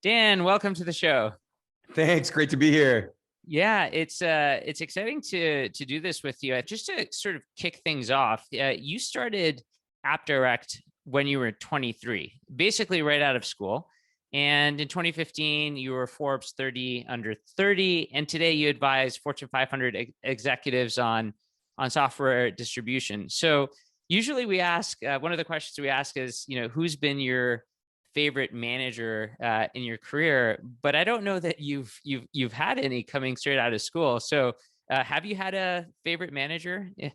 Dan, welcome to the show. Thanks. Great to be here. Yeah, it's exciting to do this with you. Just to sort of kick things off, you started AppDirect when you were 23, basically right out of school. And in 2015, you were Forbes 30 under 30, and today you advise Fortune 500 executives on software distribution. So usually we ask one of the questions we ask is, who's been your favorite manager in your career, but I don't know that you've had any coming straight out of school. So, have you had a favorite manager Yeah,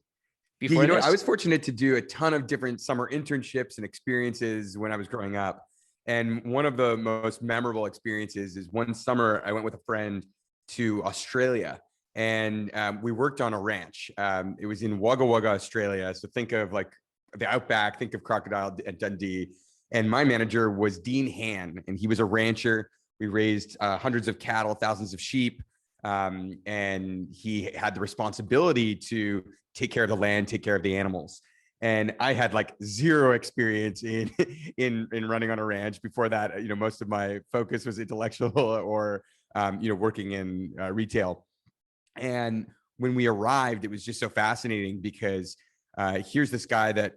before I this? was fortunate to do a ton of different summer internships and experiences when I was growing up. And one of the most memorable experiences is one summer I went with a friend to Australia and we worked on a ranch. It was in Wagga Wagga, Australia. So think of like the outback, think of Crocodile at Dundee. And my manager was Dean Han, and he was a rancher. We raised hundreds of cattle, thousands of sheep. And he had the responsibility to take care of the land, take care of the animals. And I had like zero experience in in running on a ranch. Before that, most of my focus was intellectual or working in retail. And when we arrived, it was just so fascinating because here's this guy that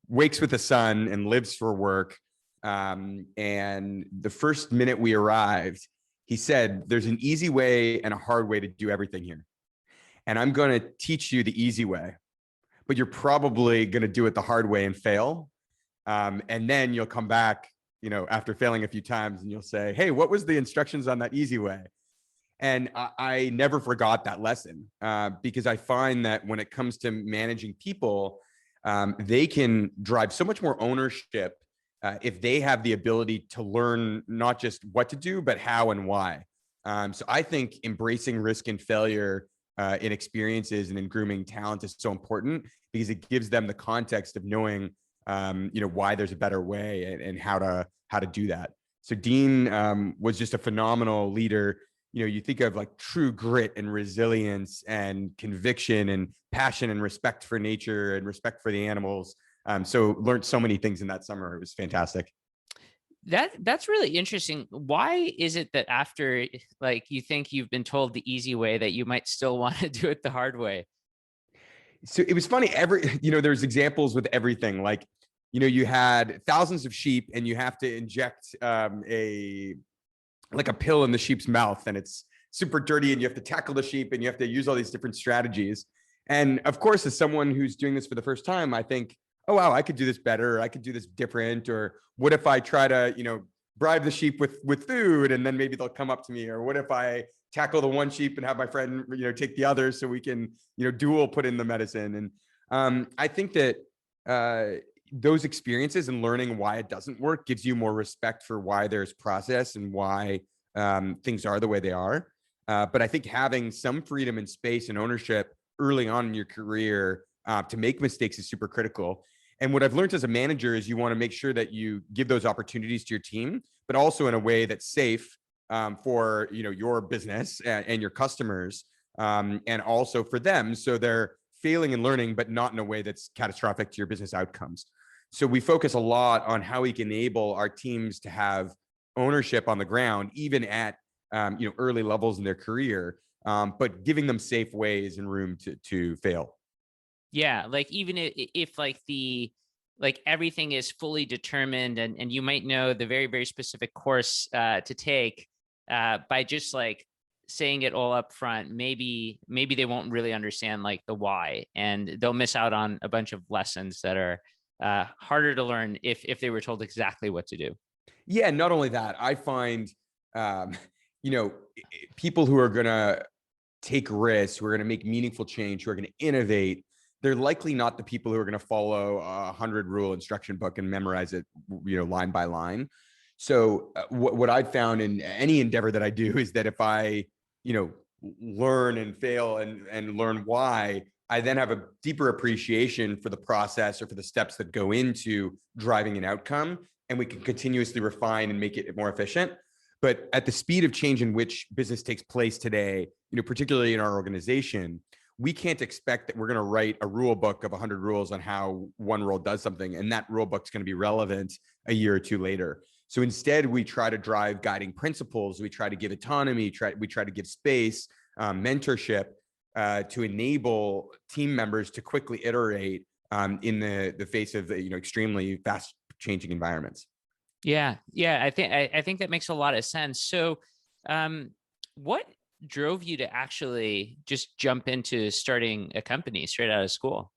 wakes with the sun and lives for work. And the first minute we arrived, he said, "There's an easy way and a hard way to do everything here. And I'm going to teach you the easy way, but you're probably going to do it the hard way and fail. And then you'll come back, after failing a few times and you'll say, hey, what was the instructions on that easy way?" And I never forgot that lesson because I find that when it comes to managing people, they can drive so much more ownership if they have the ability to learn not just what to do, but how and why. So I think embracing risk and failure in experiences and in grooming talent is so important because it gives them the context of knowing, why there's a better way and how to do that. So Dean was just a phenomenal leader. You think of like true grit and resilience and conviction and passion and respect for nature and respect for the animals. So learned so many things in that summer. It was fantastic. That's really interesting. Why is it that after like you think you've been told the easy way that you might still want to do it the hard way? So it was funny. There's examples with everything. Like, you had thousands of sheep and you have to inject a pill in the sheep's mouth and it's super dirty and you have to tackle the sheep and you have to use all these different strategies. And of course, as someone who's doing this for the first time, I think, oh, wow, I could do this better. Or I could do this different. Or what if I try to, bribe the sheep with food and then maybe they'll come up to me? Or what if I tackle the one sheep and have my friend, take the other so we can, dual put in the medicine. And I think that those experiences and learning why it doesn't work gives you more respect for why there's process and why things are the way they are. But I think having some freedom and space and ownership early on in your career to make mistakes is super critical. And what I've learned as a manager is you want to make sure that you give those opportunities to your team, but also in a way that's safe for your business and your customers, and also for them, so they're failing and learning, but not in a way that's catastrophic to your business outcomes. So we focus a lot on how we can enable our teams to have ownership on the ground, even at early levels in their career, but giving them safe ways and room to fail. Yeah, like even if like everything is fully determined and you might know the very, very specific course to take by just like saying it all up front, maybe they won't really understand like the why, and they'll miss out on a bunch of lessons that are harder to learn if they were told exactly what to do. Yeah, not only that, I find, um, you know, people who are going to take risks, who are going to make meaningful change, who are going to innovate, they're likely not the people who are going to follow a 100 rule instruction book and memorize it, line by line. So what I've found in any endeavor that I do is that if I, you know, learn and fail and learn why, I then have a deeper appreciation for the process or for the steps that go into driving an outcome, and we can continuously refine and make it more efficient. But at the speed of change in which business takes place today, particularly in our organization, we can't expect that we're going to write a rule book of 100 rules on how one rule does something, and that rule book's going to be relevant a year or two later. So instead, we try to drive guiding principles. We try to give autonomy. We try to give space, mentorship to enable team members to quickly iterate in the face of extremely fast changing environments. Yeah, yeah, I think that makes a lot of sense. So, what drove you to actually just jump into starting a company straight out of school?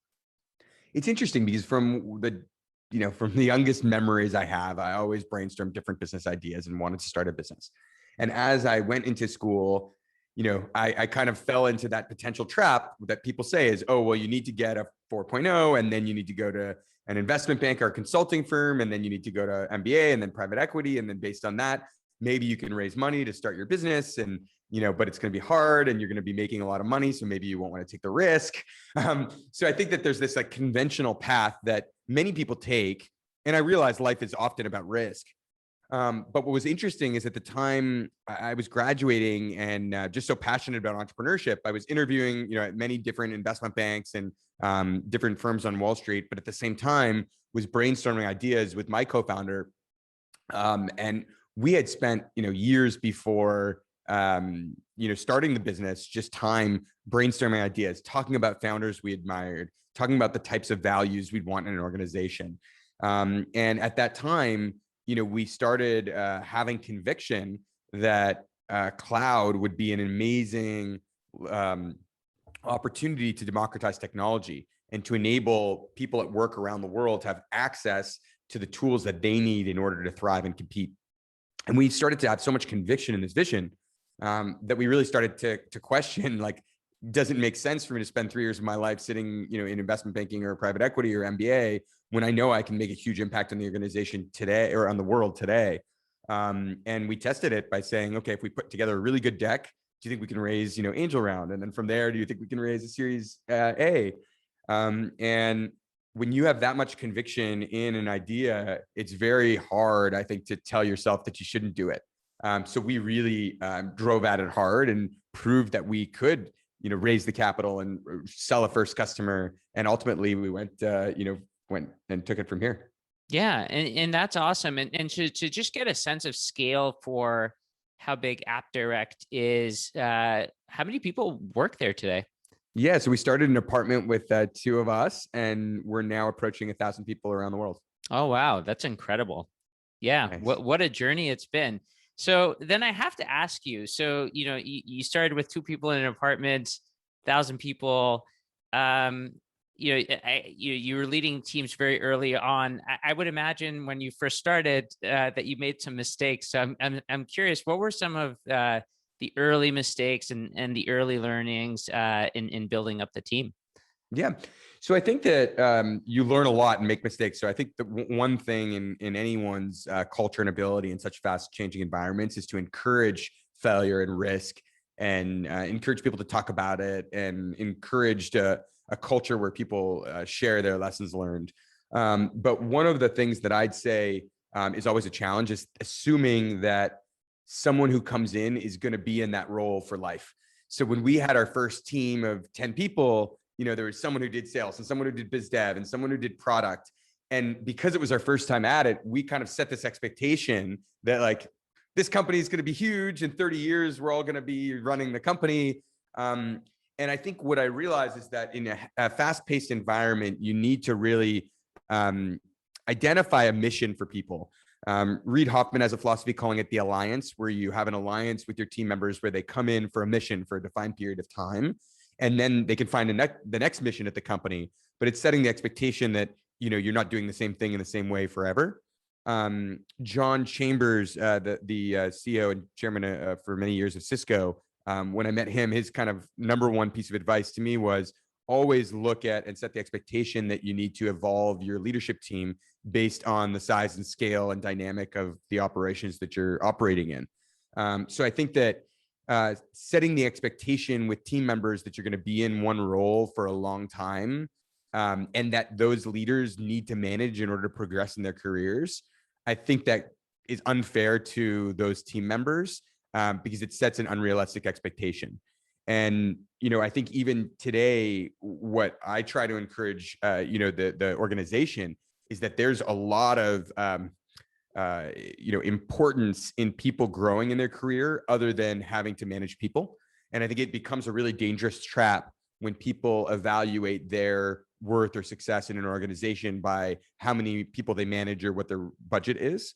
It's interesting because from the youngest memories I have, I always brainstormed different business ideas and wanted to start a business. And as I went into school, I kind of fell into that potential trap that people say is, oh, well, you need to get a 4.0, and then you need to go to an investment bank or a consulting firm, and then you need to go to MBA and then private equity. And then based on that, maybe you can raise money to start your business. And but it's going to be hard and you're going to be making a lot of money. So maybe you won't want to take the risk. So I think that there's this like conventional path that many people take. And I realize life is often about risk. But what was interesting is at the time I was graduating and just so passionate about entrepreneurship, I was interviewing, at many different investment banks and different firms on Wall Street, but at the same time was brainstorming ideas with my co-founder. And we had spent, years before, starting the business, just time brainstorming ideas, talking about founders we admired, talking about the types of values we'd want in an organization. And at that time, we started having conviction that cloud would be an amazing opportunity to democratize technology and to enable people at work around the world to have access to the tools that they need in order to thrive and compete. And we started to have so much conviction in this vision that we really started to question, like, does it make sense for me to spend 3 years of my life sitting, in investment banking or private equity or MBA when I know I can make a huge impact on the organization today or on the world today? And we tested it by saying, okay, if we put together a really good deck, do you think we can raise, angel round? And then from there, do you think we can raise a series A? And when you have that much conviction in an idea, it's very hard, I think, to tell yourself that you shouldn't do it. So we really drove at it hard and proved that we could, raise the capital and sell a first customer. And ultimately we went and took it from here. Yeah, and that's awesome. And to just get a sense of scale for how big AppDirect is, how many people work there today? Yeah, so we started an apartment with 2 of us, and we're now approaching 1,000 people around the world. Oh, wow, that's incredible. Yeah, Nice. what a journey it's been. So then I have to ask you, so, you started with 2 people in an apartment, 1,000 people. You were leading teams very early on. I would imagine when you first started that you made some mistakes. So I'm curious, what were some of the early mistakes and the early learnings in building up the team? Yeah. So I think that you learn a lot and make mistakes. So I think the one thing in anyone's culture and ability in such fast changing environments is to encourage failure and risk and encourage people to talk about it and encourage a culture where people share their lessons learned. But one of the things that I'd say is always a challenge is assuming that someone who comes in is going to be in that role for life. So when we had our first team of 10 people, there was someone who did sales and someone who did biz dev and someone who did product. And because it was our first time at it, we kind of set this expectation that like, this company is going to be huge. In 30 years, we're all going to be running the company. And I think what I realized is that in a fast-paced environment, you need to really identify a mission for people. Reid Hoffman has a philosophy calling it the alliance, where you have an alliance with your team members where they come in for a mission for a defined period of time, and then they can find the next mission at the company. But it's setting the expectation that you're not doing the same thing in the same way forever. John Chambers, the CEO and chairman for many years of Cisco, when I met him, his kind of number one piece of advice to me was always look at and set the expectation that you need to evolve your leadership team based on the size and scale and dynamic of the operations that you're operating in. So I think that setting the expectation with team members that you're going to be in one role for a long time, and that those leaders need to manage in order to progress in their careers, I think that is unfair to those team members because it sets an unrealistic expectation. And, I think even today, what I try to encourage, the organization is that there's a lot of importance in people growing in their career other than having to manage people. And I think it becomes a really dangerous trap when people evaluate their worth or success in an organization by how many people they manage or what their budget is.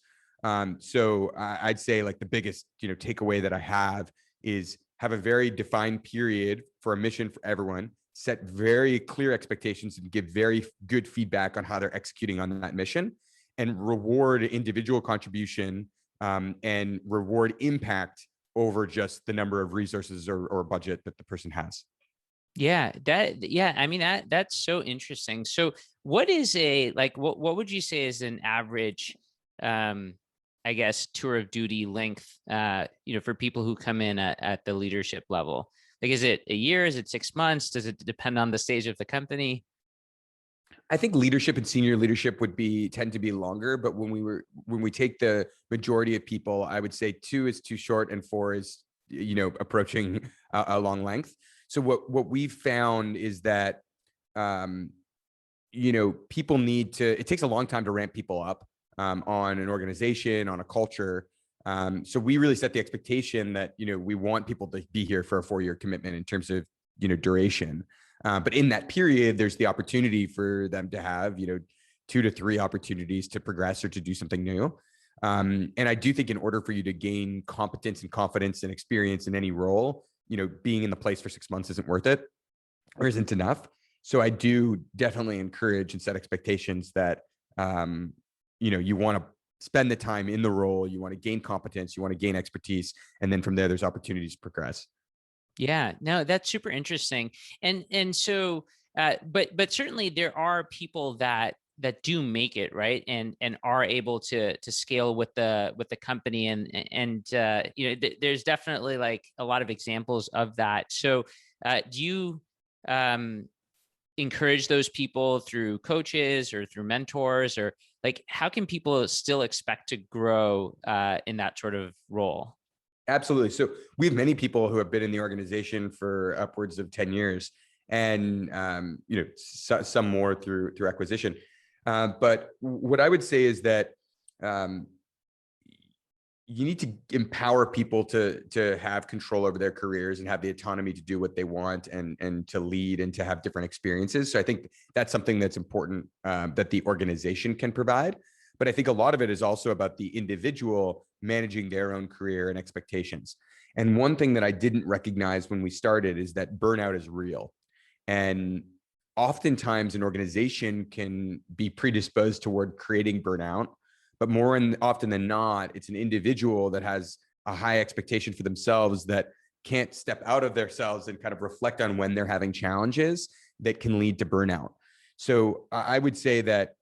So I'd say like the biggest, takeaway that I have is have a very defined period for a mission for everyone, set very clear expectations and give very good feedback on how they're executing on that mission, and reward individual contribution and reward impact over just the number of resources or budget that the person has. Yeah, I mean, that's so interesting. So what is what would you say is an average, I guess, tour of duty length, for people who come in at the leadership level? Like, is it a year? Is it 6 months? Does it depend on the stage of the company? I think leadership and senior leadership tend to be longer, but when we take the majority of people, I would say 2 is too short and 4 is, approaching a long length. So what we've found is that, people it takes a long time to ramp people up on an organization, on a culture. So we really set the expectation that, we want people to be here for a 4-year commitment in terms of, duration. But in that period, there's the opportunity for them to have, 2 to 3 opportunities to progress or to do something new. And I do think in order for you to gain competence and confidence and experience in any role, being in the place for 6 months isn't worth it or isn't enough. So I do definitely encourage and set expectations that, you want to spend the time in the role, you want to gain competence, you want to gain expertise, and then from there, there's opportunities to progress. Yeah, no, that's super interesting. And so, but certainly there are people that do make it, right, and are able to scale with the company, and there's definitely like a lot of examples of that. So do you encourage those people through coaches or through mentors, or like how can people still expect to grow in that sort of role? Absolutely. So we have many people who have been in the organization for upwards of 10 years and, some more through acquisition. But what I would say is that you need to empower people to have control over their careers and have the autonomy to do what they want and to lead and to have different experiences. So I think that's something that's important that the organization can provide. But I think a lot of it is also about the individual managing their own career and expectations. And one thing that I didn't recognize when we started is that burnout is real. And oftentimes an organization can be predisposed toward creating burnout, but often than not, it's an individual that has a high expectation for themselves that can't step out of themselves and kind of reflect on when they're having challenges that can lead to burnout. So I would say that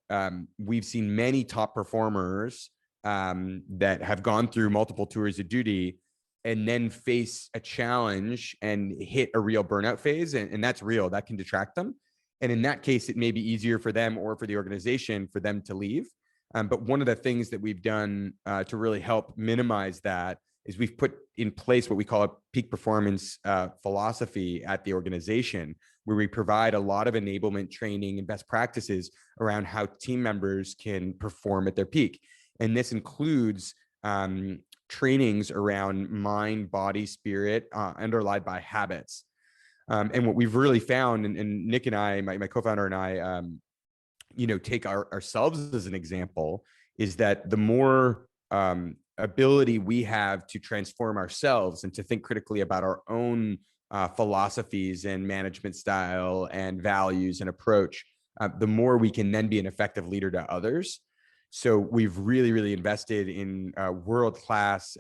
we've seen many top performers that have gone through multiple tours of duty and then face a challenge and hit a real burnout phase. And that's real, that can detract them. And in that case, it may be easier for them or for the organization for them to leave. But one of the things that we've done to really help minimize that is we've put in place what we call a peak performance philosophy at the organization, where we provide a lot of enablement training and best practices around how team members can perform at their peak. And this includes trainings around mind, body, spirit, underlined by habits. And what we've really found, and Nick and I, my co-founder and I, take ourselves as an example, is that the more ability we have to transform ourselves and to think critically about our own philosophies and management style and values and approach, the more we can then be an effective leader to others. So we've really, really invested in world-class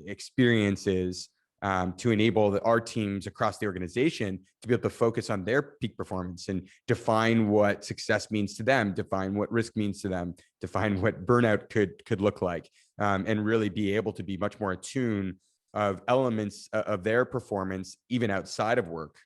experiences to enable our teams across the organization to be able to focus on their peak performance and define what success means to them, define what risk means to them, define what burnout could look like, and really be able to be much more attuned of elements of their performance, even outside of work.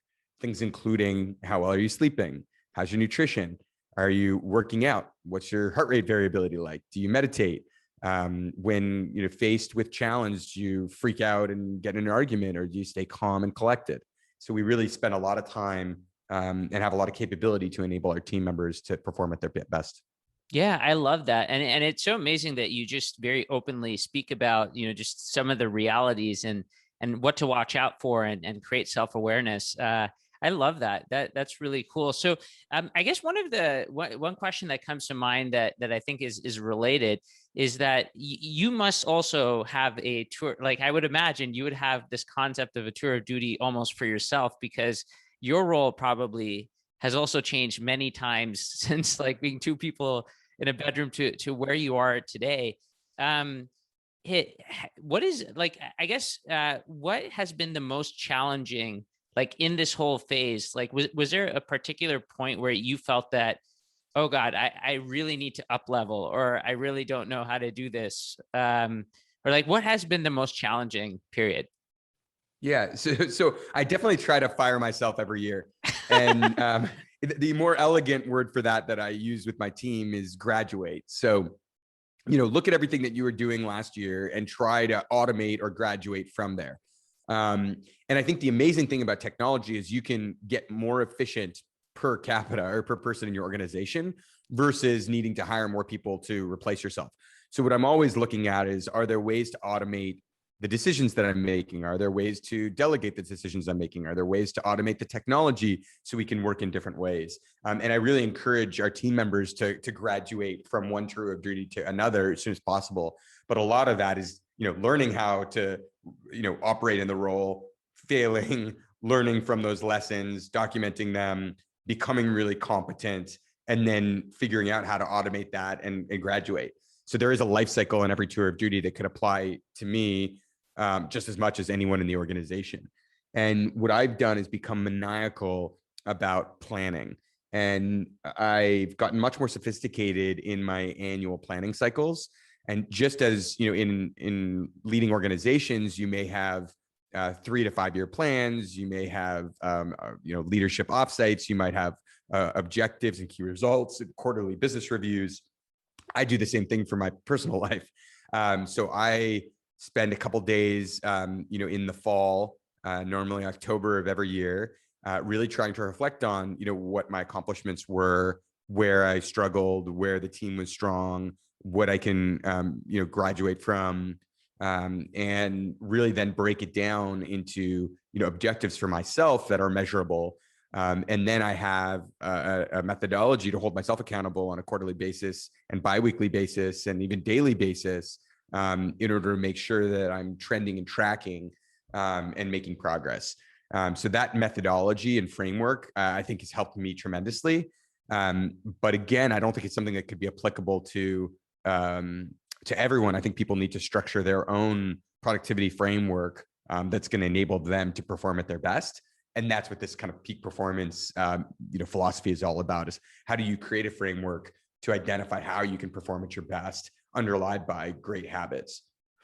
Things including, how well are you sleeping? How's your nutrition? Are you working out? What's your heart rate variability like? Do you meditate? When faced with challenge, do you freak out and get in an argument, or do you stay calm and collected? So we really spend a lot of time and have a lot of capability to enable our team members to perform at their best. Yeah, I love that. And it's so amazing that you just very openly speak about, just some of the realities and what to watch out for and create self-awareness. I love that. That's really cool. So I guess one question that comes to mind that I think is related is that you must also have a tour. Like I would imagine you would have this concept of a tour of duty almost for yourself, because your role probably has also changed many times since like being two people in a bedroom to where you are today. Um, what is like? I guess what has been the most challenging, like in this whole phase? Like, was there a particular point where you felt that, oh God, I really need to up level, or I really don't know how to do this, or like what has been the most challenging period? Yeah, so I definitely try to fire myself every year, and the more elegant word for that I use with my team is graduate. So look at everything that you were doing last year and try to automate or graduate from there. And I think the amazing thing about technology is you can get more efficient per capita or per person in your organization versus needing to hire more people to replace yourself. So what I'm always looking at is, are there ways to automate the decisions that I'm making? Are there ways to delegate the decisions I'm making? Are there ways to automate the technology so we can work in different ways? And I really encourage our team members to graduate from one tour of duty to another as soon as possible. But a lot of that is, learning how to, operate in the role, failing, learning from those lessons, documenting them, becoming really competent, and then figuring out how to automate that and graduate. So there is a life cycle in every tour of duty that could apply to me just as much as anyone in the organization. And what I've done is become maniacal about planning. And I've gotten much more sophisticated in my annual planning cycles. And just as, in leading organizations, you may have 3 to 5 year plans, you may have, leadership offsites, you might have objectives and key results, and quarterly business reviews. I do the same thing for my personal life. So I spend a couple days, in the fall, normally October of every year, really trying to reflect on, what my accomplishments were, where I struggled, where the team was strong, what I can, graduate from, and really then break it down into, objectives for myself that are measurable. And then I have a methodology to hold myself accountable on a quarterly basis and biweekly basis and even daily basis, in order to make sure that I'm trending and tracking, and making progress. So that methodology and framework, I think, has helped me tremendously. But again, I don't think it's something that could be applicable to everyone. I think people need to structure their own productivity framework, that's going to enable them to perform at their best. And that's what this kind of peak performance, philosophy is all about: is how do you create a framework to identify how you can perform at your best, underlined by great habits.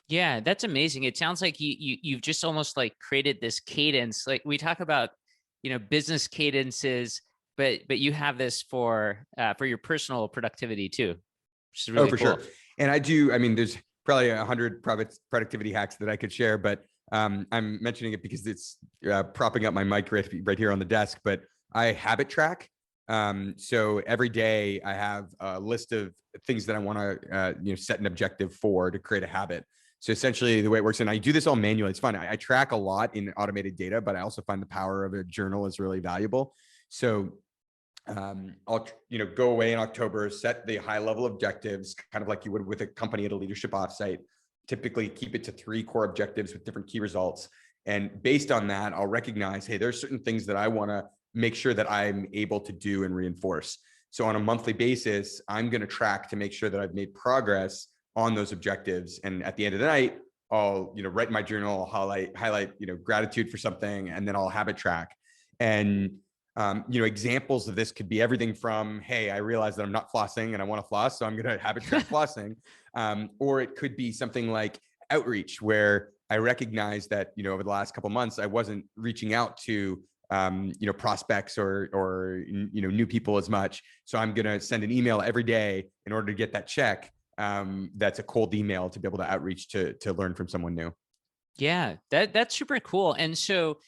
Yeah, that's amazing. It sounds like you've just almost like created this cadence. Like we talk about, business cadences, but you have this for your personal productivity too, which is Oh, really for sure. cool. And I do. I mean, there's probably 100 productivity hacks that I could share, but I'm mentioning it because it's propping up my mic right here on the desk. But I habit track. So every day I have a list of things that I want to set an objective for to create a habit. So essentially the way it works, and I do this all manually. It's fun. I track a lot in automated data, but I also find the power of a journal is really valuable. So I'll go away in October, set the high level objectives, kind of like you would with a company at a leadership offsite. Typically keep it to 3 core objectives with different key results. And based on that, I'll recognize, hey, there's certain things that I want to make sure that I'm able to do and reinforce. So on a monthly basis, I'm going to track to make sure that I've made progress on those objectives. And at the end of the night, I'll write in my journal, highlight gratitude for something, and then I'll habit track. And examples of this could be everything from, hey, I realize that I'm not flossing and I want to floss, so I'm going to habit track flossing. Or it could be something like outreach, where I recognize that, over the last couple of months, I wasn't reaching out to, prospects or new people as much. So I'm going to send an email every day in order to get that check. That's a cold email to be able to outreach to learn from someone new. Yeah, that's super cool. And so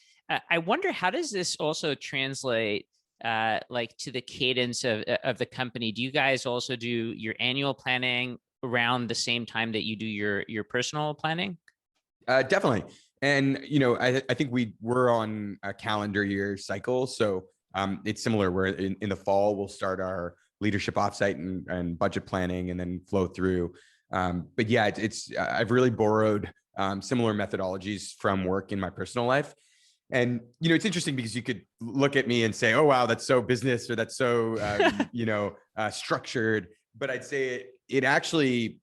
I wonder, how does this also translate like to the cadence of the company? Do you guys also do your annual planning around the same time that you do your personal planning? Definitely. And, I think we're on a calendar year cycle. So it's similar where in the fall, we'll start our leadership offsite and budget planning and then flow through. But yeah, I've really borrowed similar methodologies from work in my personal life. And, it's interesting because you could look at me and say, oh, wow, that's so business, or that's so, structured. But I'd say it actually,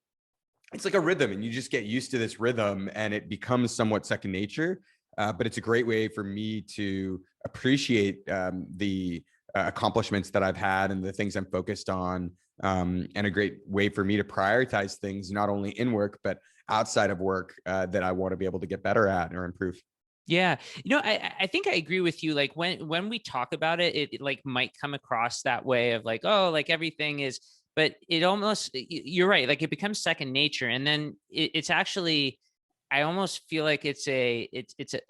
it's like a rhythm, and you just get used to this rhythm and it becomes somewhat second nature. But it's a great way for me to appreciate the accomplishments that I've had and the things I'm focused on. And a great way for me to prioritize things, not only in work, but outside of work that I want to be able to get better at or improve. Yeah. I think I agree with you. Like when we talk about it, it like might come across that way of like, oh, like everything is, but it almost, you're right. Like it becomes second nature. And then it's actually, I almost feel like it's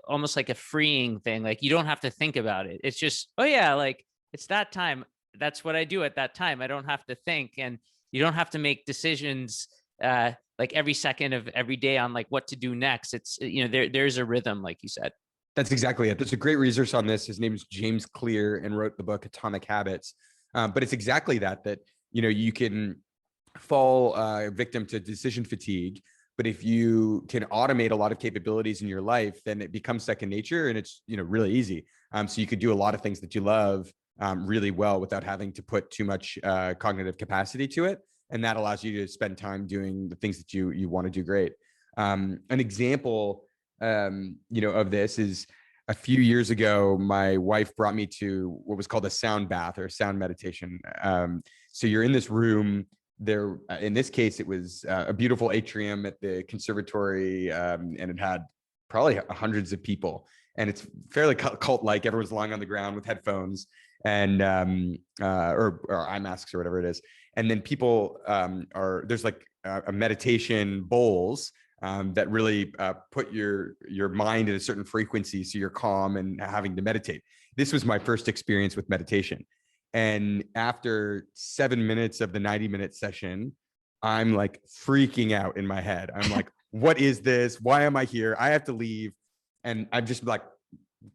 almost like a freeing thing. Like you don't have to think about it. It's just, oh yeah, like it's that time. That's what I do at that time. I don't have to think, and you don't have to make decisions like every second of every day on like what to do next. It's, there's a rhythm, like you said. That's exactly it. There's a great resource on this. His name is James Clear and wrote the book Atomic Habits. But it's exactly that, you can fall victim to decision fatigue. But if you can automate a lot of capabilities in your life, then it becomes second nature, and it's, really easy. So you could do a lot of things that you love really well without having to put too much cognitive capacity to it. And that allows you to spend time doing the things that you want to do great. An example, of this is a few years ago, my wife brought me to what was called a sound bath or sound meditation. So you're in this room there. In this case, it was a beautiful atrium at the conservatory, and it had probably hundreds of people. And it's fairly cult-like. Everyone's lying on the ground with headphones and or eye masks or whatever it is. And then people there's like a meditation bowls that really put your mind at a certain frequency, so you're calm and having to meditate. This was my first experience with meditation. And after 7 minutes of the 90-minute session, I'm like freaking out in my head. I'm like, what is this? Why am I here? I have to leave. And I'm just like,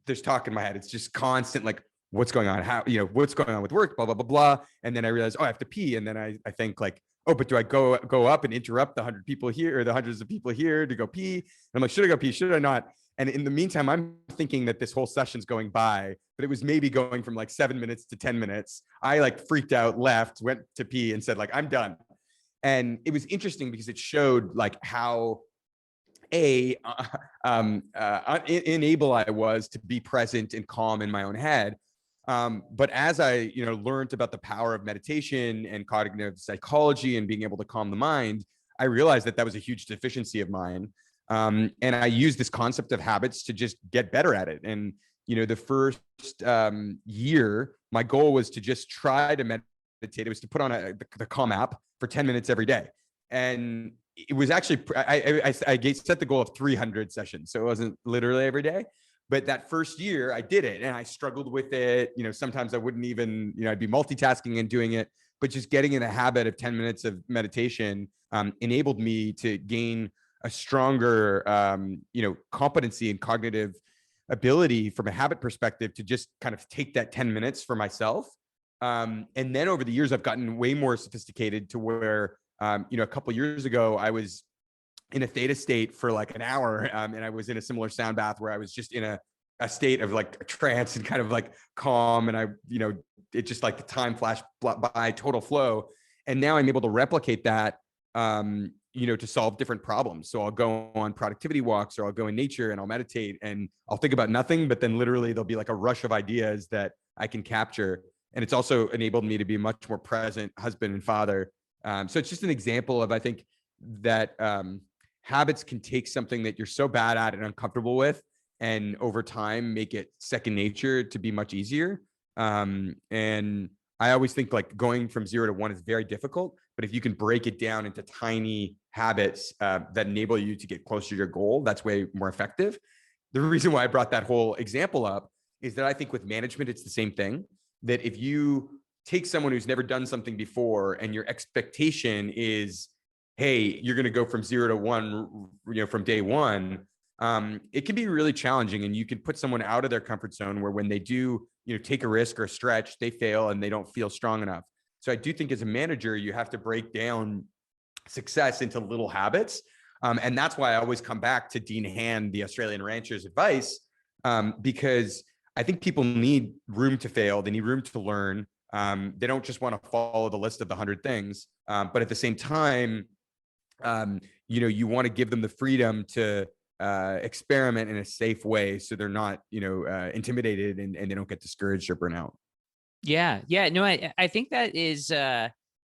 there's talk in my head. It's just constant, like, what's going on? How, what's going on with work, blah, blah, blah, blah. And then I realized, oh, I have to pee. And then I think like, oh, but do I go up and interrupt the 100 people here or the hundreds of people here to go pee? And I'm like, should I go pee? Should I not? And in the meantime, I'm thinking that this whole session's going by, but it was maybe going from like 7 minutes to 10 minutes. I like freaked out, left, went to pee and said like, I'm done. And it was interesting because it showed like how unable I was to be present and calm in my own head. But as I, learned about the power of meditation and cognitive psychology and being able to calm the mind, I realized that was a huge deficiency of mine. And I used this concept of habits to just get better at it. And, the first year, my goal was to just try to meditate. It was to put on the Calm app for 10 minutes every day. And it was actually, I set the goal of 300 sessions. So it wasn't literally every day. But that first year I did it and I struggled with it. Sometimes I wouldn't even, I'd be multitasking and doing it, but just getting in a habit of 10 minutes of meditation enabled me to gain a stronger, competency and cognitive ability from a habit perspective to just kind of take that 10 minutes for myself. And then over the years, I've gotten way more sophisticated to where, a couple of years ago, I was in a theta state for like an hour. And I was in a similar sound bath where I was just in a state of like a trance and kind of like calm. And I, it just like the time flashed by, total flow. And now I'm able to replicate that, to solve different problems. So I'll go on productivity walks or I'll go in nature and I'll meditate and I'll think about nothing, but then literally there'll be like a rush of ideas that I can capture. And it's also enabled me to be a much more present husband and father. So it's just an example of, I think that, habits can take something that you're so bad at and uncomfortable with, and over time make it second nature to be much easier. And I always think like going from 0 to 1 is very difficult, but if you can break it down into tiny habits that enable you to get closer to your goal, that's way more effective. The reason why I brought that whole example up is that I think with management, it's the same thing. that if you take someone who's never done something before and your expectation is, hey, you're going to go from 0 to 1, from day one, it can be really challenging, and you can put someone out of their comfort zone where when they do, take a risk or a stretch, they fail and they don't feel strong enough. So I do think as a manager, you have to break down success into little habits. And that's why I always come back to Dean Hand, the Australian rancher's advice, because I think people need room to fail. They need room to learn. They don't just want to follow the list of the 100 things. But at the same time, you want to give them the freedom to experiment in a safe way, so they're not, intimidated and they don't get discouraged or burn out. Yeah. No, I think that is that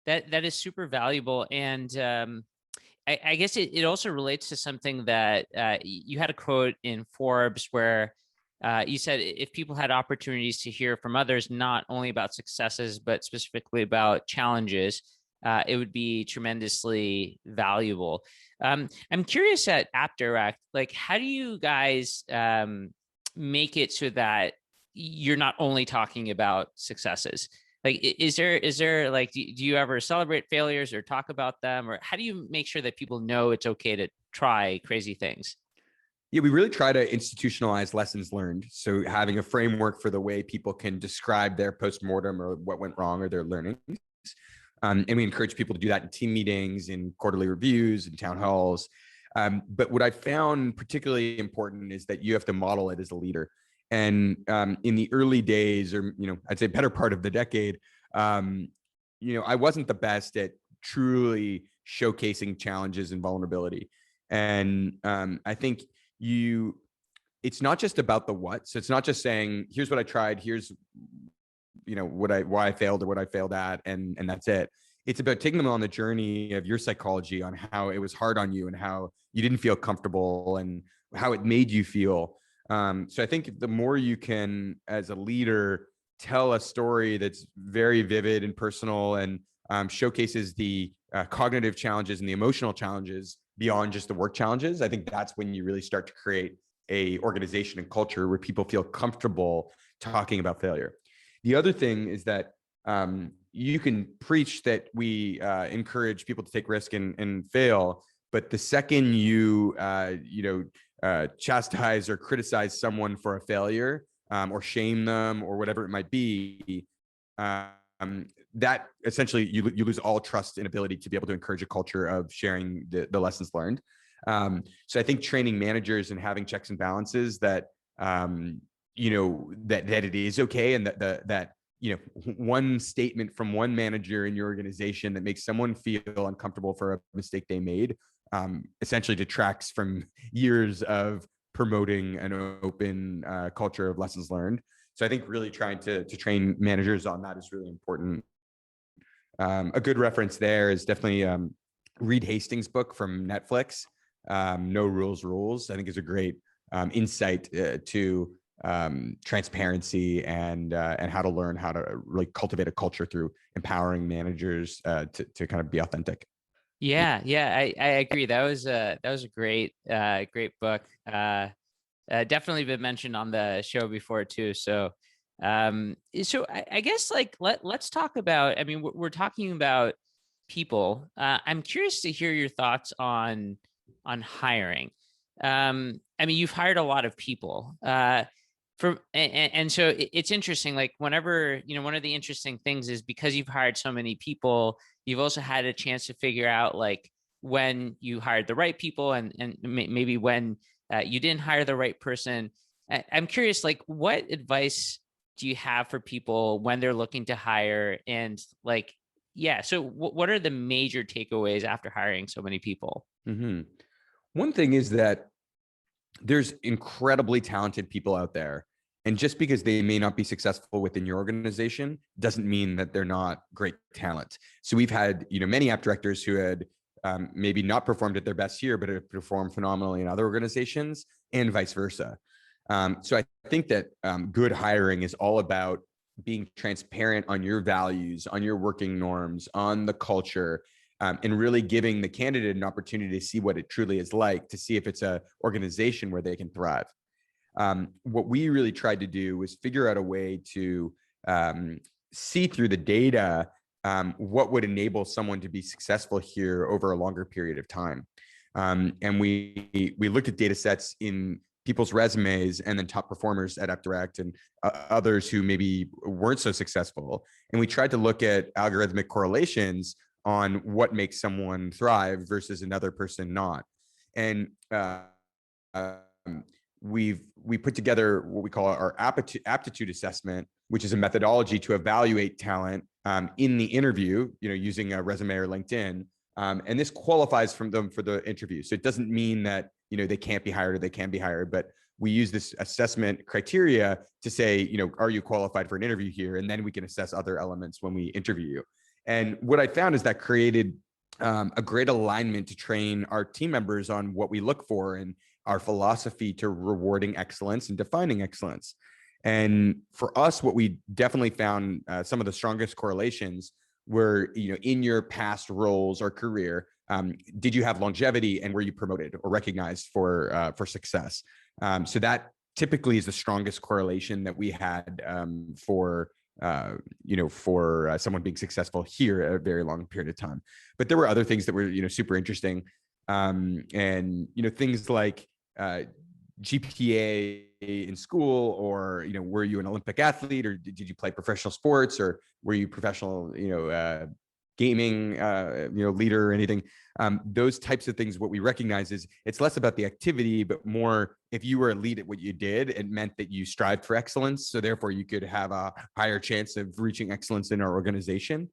is super valuable. And I guess it also relates to something that you had a quote in Forbes where you said if people had opportunities to hear from others, not only about successes, but specifically about challenges, it would be tremendously valuable. I'm curious at AppDirect, like, how do you guys make it so that you're not only talking about successes? Like, is there like, do you ever celebrate failures or talk about them, or how do you make sure that people know it's okay to try crazy things? Yeah, we really try to institutionalize lessons learned. So having a framework for the way people can describe their postmortem or what went wrong or their learnings. And we encourage people to do that in team meetings, in quarterly reviews, in town halls. But what I found particularly important is that you have to model it as a leader. And in the early days, or I'd say better part of the decade, I wasn't the best at truly showcasing challenges and vulnerability. And I think it's not just about the what. So it's not just saying, here's what I tried, here's why I failed or what I failed at, and that's it. It's about taking them on the journey of your psychology, on how it was hard on you and how you didn't feel comfortable and how it made you feel. So I think the more you can, as a leader, tell a story that's very vivid and personal and showcases the cognitive challenges and the emotional challenges beyond just the work challenges, I think that's when you really start to create a organization and culture where people feel comfortable talking about failure. The other thing is that you can preach that we encourage people to take risk and fail, but the second you chastise or criticize someone for a failure or shame them or whatever it might be, that essentially you lose all trust and ability to be able to encourage a culture of sharing the lessons learned. So I think training managers and having checks and balances that that it is okay, and that one statement from one manager in your organization that makes someone feel uncomfortable for a mistake they made essentially detracts from years of promoting an open culture of lessons learned. So I think really trying to train managers on that is really important. A good reference there is definitely Reed Hastings' book from Netflix, No Rules Rules. I think is a great insight to transparency and how to learn how to really cultivate a culture through empowering managers to kind of be authentic. Yeah, I agree. That was a great book. Definitely been mentioned on the show before too. So I guess like let's talk about. I mean, we're talking about people. I'm curious to hear your thoughts on hiring. I mean, you've hired a lot of people. And so it's interesting, like whenever, one of the interesting things is because you've hired so many people, you've also had a chance to figure out like when you hired the right people and maybe when you didn't hire the right person. I'm curious, like, what advice do you have for people when they're looking to hire? And like, yeah, so what are the major takeaways after hiring so many people? Mm-hmm. One thing is that there's incredibly talented people out there. And just because they may not be successful within your organization doesn't mean that they're not great talent. So we've had, many app directors who had maybe not performed at their best here, but have performed phenomenally in other organizations and vice versa. So I think that good hiring is all about being transparent on your values, on your working norms, on the culture, and really giving the candidate an opportunity to see what it truly is like, to see if it's an organization where they can thrive. What we really tried to do was figure out a way to see through the data what would enable someone to be successful here over a longer period of time. And we looked at data sets in people's resumes and then top performers at AppDirect and others who maybe weren't so successful. And we tried to look at algorithmic correlations on what makes someone thrive versus another person not. And we put together what we call our aptitude assessment, which is a methodology to evaluate talent in the interview, using a resume or LinkedIn. And this qualifies from them for the interview. So it doesn't mean that, they can't be hired or they can be hired, but we use this assessment criteria to say, are you qualified for an interview here? And then we can assess other elements when we interview you. And what I found is that created a great alignment to train our team members on what we look for and our philosophy to rewarding excellence and defining excellence. And for us, what we definitely found some of the strongest correlations were, in your past roles or career, did you have longevity and were you promoted or recognized for success? So that typically is the strongest correlation that we had for someone being successful here at a very long period of time. But there were other things that were, super interesting. And, things like GPA in school, or, were you an Olympic athlete, or did you play professional sports, or were you professional, gaming, leader or anything? Those types of things, what we recognize is it's less about the activity, but more if you were elite at what you did, it meant that you strived for excellence. So therefore you could have a higher chance of reaching excellence in our organization.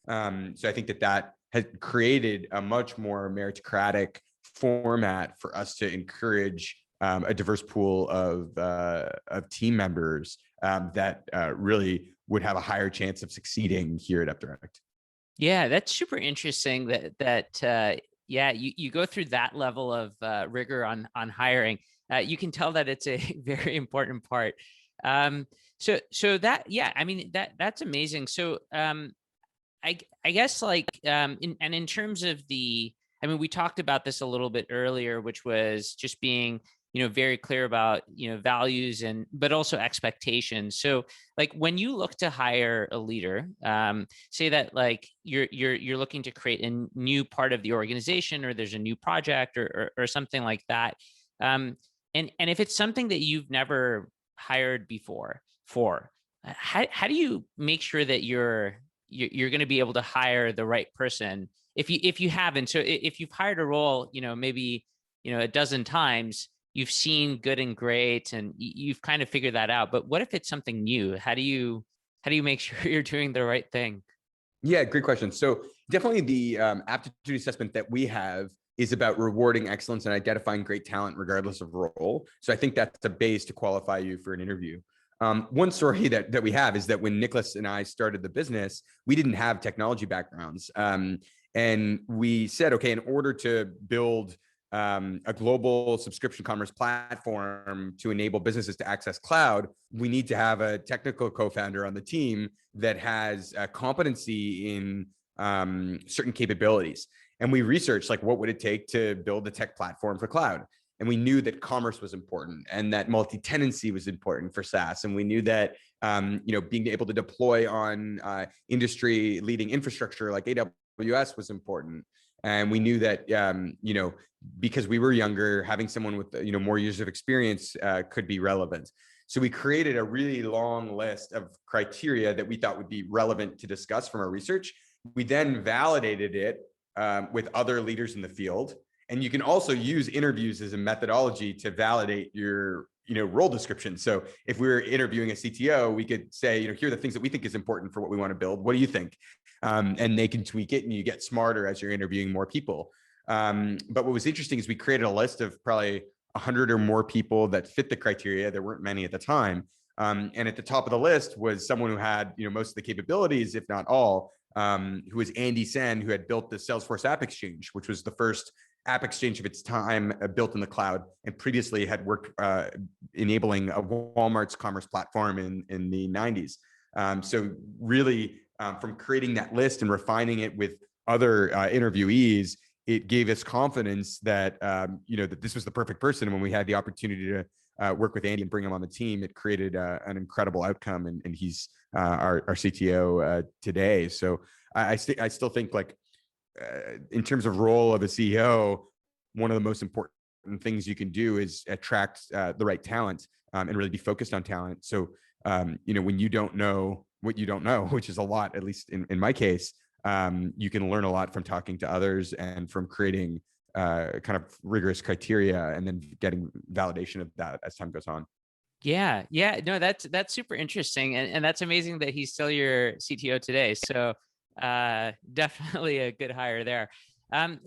So I think that has created a much more meritocratic format for us to encourage a diverse pool of team members that really would have a higher chance of succeeding here at AppDirect. Yeah, that's super interesting that you go through that level of rigor on hiring. You can tell that it's a very important part. So that, I mean, that's amazing. So I guess in terms of we talked about this a little bit earlier, which was just being, very clear about, values but also expectations. So when you look to hire a leader, say that you're looking to create a new part of the organization, or there's a new project or something like that. And if it's something that you've never hired before how do you make sure that you're going to be able to hire the right person if you haven't? So if you've hired a role, maybe, a dozen times, you've seen good and great, and you've kind of figured that out. But what if it's something new? How do you make sure you're doing the right thing? Yeah, great question. So definitely the aptitude assessment that we have is about rewarding excellence and identifying great talent regardless of role. So I think that's a base to qualify you for an interview. One story that we have is that when Nicholas and I started the business, we didn't have technology backgrounds. And we said, okay, in order to build a global subscription commerce platform to enable businesses to access cloud, we need to have a technical co-founder on the team that has a competency in certain capabilities. And we researched what would it take to build a tech platform for cloud. And we knew that commerce was important and that multi-tenancy was important for SaaS. And we knew that being able to deploy on industry leading infrastructure like AWS was important. And we knew that, because we were younger, having someone with, more years of experience could be relevant. So we created a really long list of criteria that we thought would be relevant to discuss from our research. We then validated it with other leaders in the field. And you can also use interviews as a methodology to validate your, role description. So if we were interviewing a CTO, we could say, here are the things that we think is important for what we want to build. What do you think? And they can tweak it, and you get smarter as you're interviewing more people. But what was interesting is we created a list of probably 100 or more people that fit the criteria. There weren't many at the time. And at the top of the list was someone who had, most of the capabilities, if not all, who was Andy Sen, who had built the Salesforce App Exchange, which was the first app exchange of its time built in the cloud, and previously had worked enabling a Walmart's commerce platform in the 90s. So really, from creating that list and refining it with other interviewees, it gave us confidence that that this was the perfect person when we had the opportunity to work with Andy and bring him on the team, it created an incredible outcome. And he's our CTO today. So I still think like in terms of role of a CEO, one of the most important things you can do is attract the right talent and really be focused on talent. So, when you don't know what you don't know, which is a lot, at least in my case, you can learn a lot from talking to others and from creating kind of rigorous criteria and then getting validation of that as time goes on. Yeah. Yeah. No, that's super interesting. And that's amazing that he's still your CTO today. So definitely a good hire there.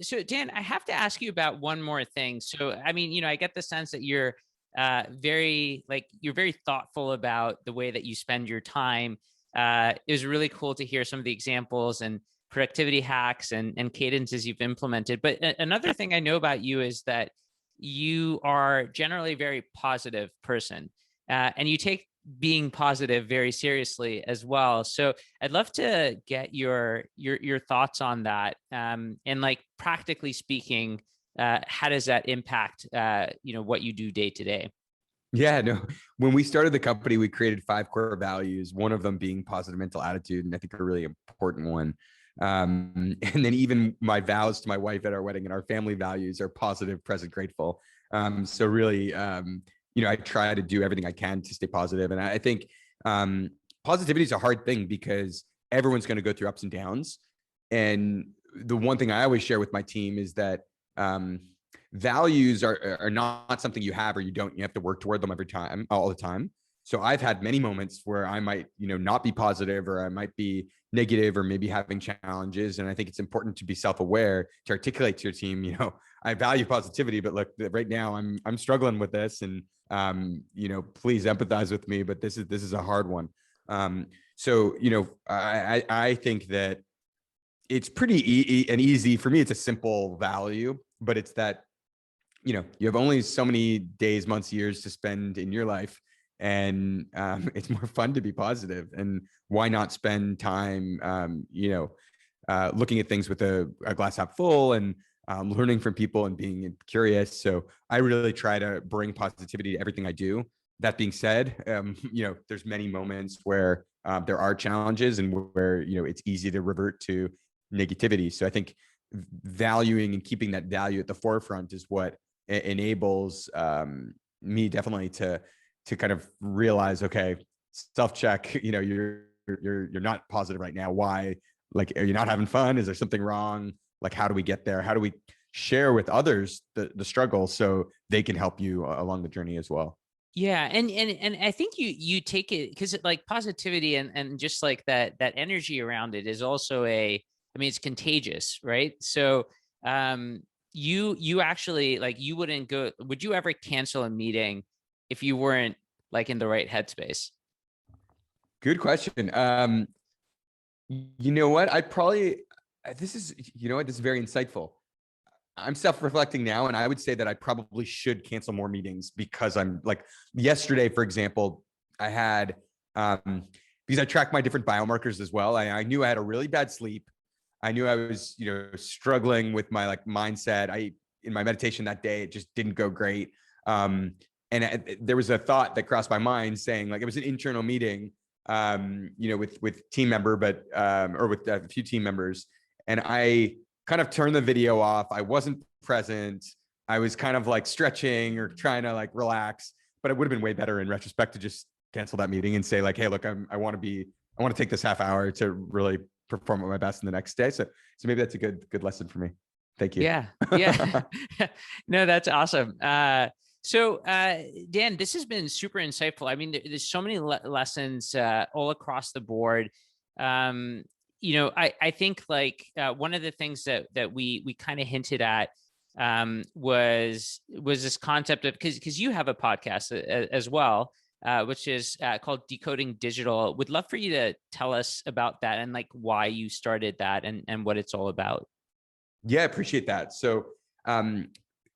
So Dan, I have to ask you about one more thing. So, I mean, I get the sense that you're very thoughtful about the way that you spend your time. It was really cool to hear some of the examples and productivity hacks and cadences you've implemented. But another thing I know about you is that you are generally a very positive person, and you take being positive very seriously as well. So I'd love to get your thoughts on that. And like practically speaking, how does that impact what you do day to day? Yeah, no. When we started the company, we created 5 core values, one of them being positive mental attitude, and I think a really important one. And then even my vows to my wife at our wedding and our family values are positive, present, grateful. So really, I try to do everything I can to stay positive. And I think positivity is a hard thing because everyone's going to go through ups and downs. And the one thing I always share with my team is that values are not something you have or you don't. You have to work toward them every time, all the time. So I've had many moments where I might, not be positive, or I might be negative, or maybe having challenges. And I think it's important to be self-aware, to articulate to your team, I value positivity, but look, right now I'm struggling with this, and please empathize with me, but this is a hard one. So I think that it's pretty and easy for me. It's a simple value, but it's that you have only so many days, months, years to spend in your life. And it's more fun to be positive. And why not spend time, looking at things with a glass half full, and learning from people and being curious. So I really try to bring positivity to everything I do. That being said, there's many moments where there are challenges and where, it's easy to revert to negativity. So I think valuing and keeping that value at the forefront is what enables me definitely to kind of realize, okay, self-check, you're not positive right now. Why? Like, are you not having fun? Is there something wrong? Like, how do we get there? How do we share with others the struggle so they can help you along the journey as well? Yeah. And I think you take it because like positivity and just like that energy around it is also it's contagious, right? So you actually, like, would you ever cancel a meeting if you weren't like in the right headspace? Good question. You know what? This is very insightful. I'm self-reflecting now, and I would say that I probably should cancel more meetings, because I'm like, yesterday, for example, I had, because I track my different biomarkers as well. I knew I had a really bad sleep. I knew I was, struggling with my mindset. In my meditation that day, it just didn't go great. And there was a thought that crossed my mind saying, like, it was an internal meeting, with team member, but, or with a few team members. And I kind of turned the video off. I wasn't present. I was kind of like stretching or trying to like relax, but it would have been way better in retrospect to just cancel that meeting and say like, hey, look, I want to take this half hour to really perform at my best in the next day. So maybe that's a good lesson for me. Thank you. Yeah. Yeah. No, that's awesome. So Dan, this has been super insightful. I mean, there's so many lessons all across the board. I think like one of the things that we kind of hinted at was this concept of, because you have a podcast as well, which is called Decoding Digital. Would love for you to tell us about that and like why you started that and what it's all about. Yeah, I appreciate that. So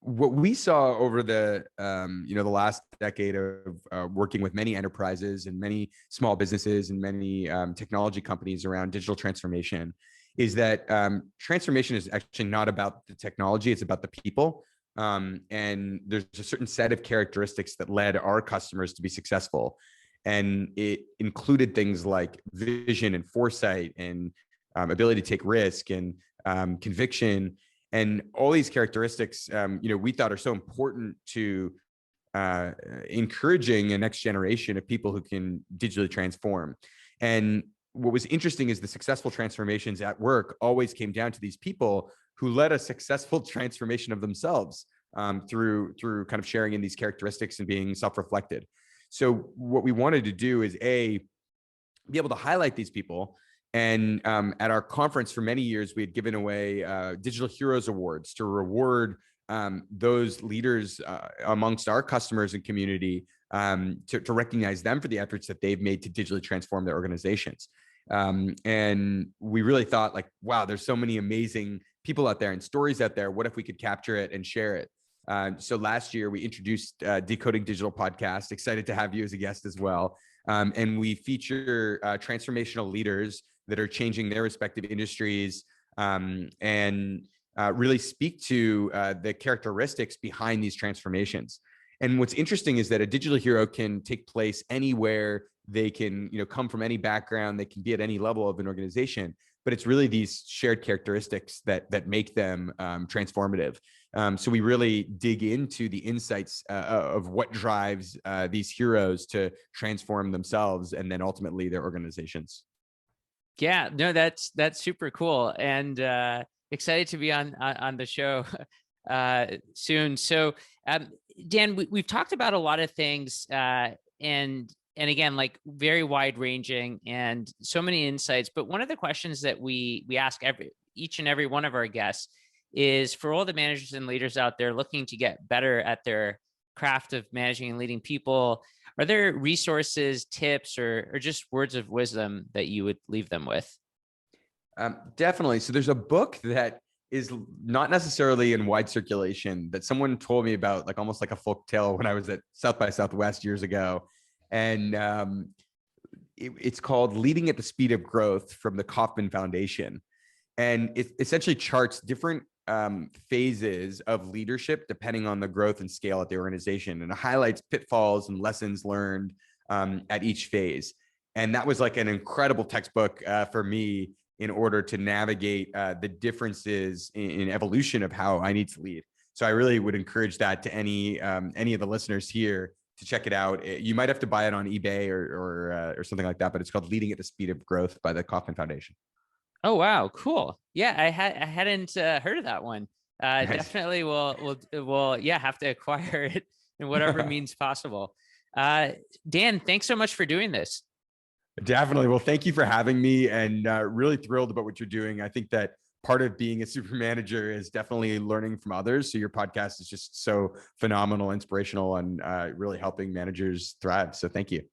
what we saw over the last decade of working with many enterprises and many small businesses and many technology companies around digital transformation is that transformation is actually not about the technology. It's about the people. And there's a certain set of characteristics that led our customers to be successful. And it included things like vision and foresight and ability to take risk and conviction. And all these characteristics, we thought are so important to encouraging a next generation of people who can digitally transform. And what was interesting is the successful transformations at work always came down to these people who led a successful transformation of themselves through kind of sharing in these characteristics and being self-reflected. So what we wanted to do is be able to highlight these people. And at our conference for many years, we had given away Digital Heroes Awards to reward those leaders amongst our customers and community to recognize them for the efforts that they've made to digitally transform their organizations. And we really thought like, wow, there's so many amazing people out there and stories out there. What if we could capture it and share it? So last year we introduced Decoding Digital podcast. Excited to have you as a guest as well. And we feature transformational leaders that are changing their respective industries and really speak to the characteristics behind these transformations. And what's interesting is that a digital hero can take place anywhere. They can, come from any background. They can be at any level of an organization. But it's really these shared characteristics that make them transformative. So we really dig into the insights of what drives these heroes to transform themselves and then ultimately their organizations. Yeah, no, that's super cool, and excited to be on the show soon. So, Dan, we've talked about a lot of things, and again, like very wide ranging and so many insights. But one of the questions that we ask each and every one of our guests is for all the managers and leaders out there looking to get better at their craft of managing and leading people. Are there resources, tips, or just words of wisdom that you would leave them with? Definitely. So there's a book that is not necessarily in wide circulation that someone told me about, like almost like a folk tale when I was at South by Southwest years ago. And it's called Leading at the Speed of Growth from the Kauffman Foundation. And it essentially charts different phases of leadership depending on the growth and scale at the organization, and it highlights pitfalls and lessons learned at each phase. And that was like an incredible textbook for me in order to navigate the differences in evolution of how I need to lead. So I really would encourage that to any of the listeners here to check it out. You might have to buy it on eBay or something like that, but it's called Leading at the Speed of Growth by the Kauffman Foundation. Oh, wow. Cool. Yeah. I hadn't heard of that one. Nice. Definitely will have to acquire it in whatever means possible. Dan, thanks so much for doing this. Definitely. Well, thank you for having me, and really thrilled about what you're doing. I think that part of being a super manager is definitely learning from others. So your podcast is just so phenomenal, inspirational, and really helping managers thrive. So thank you.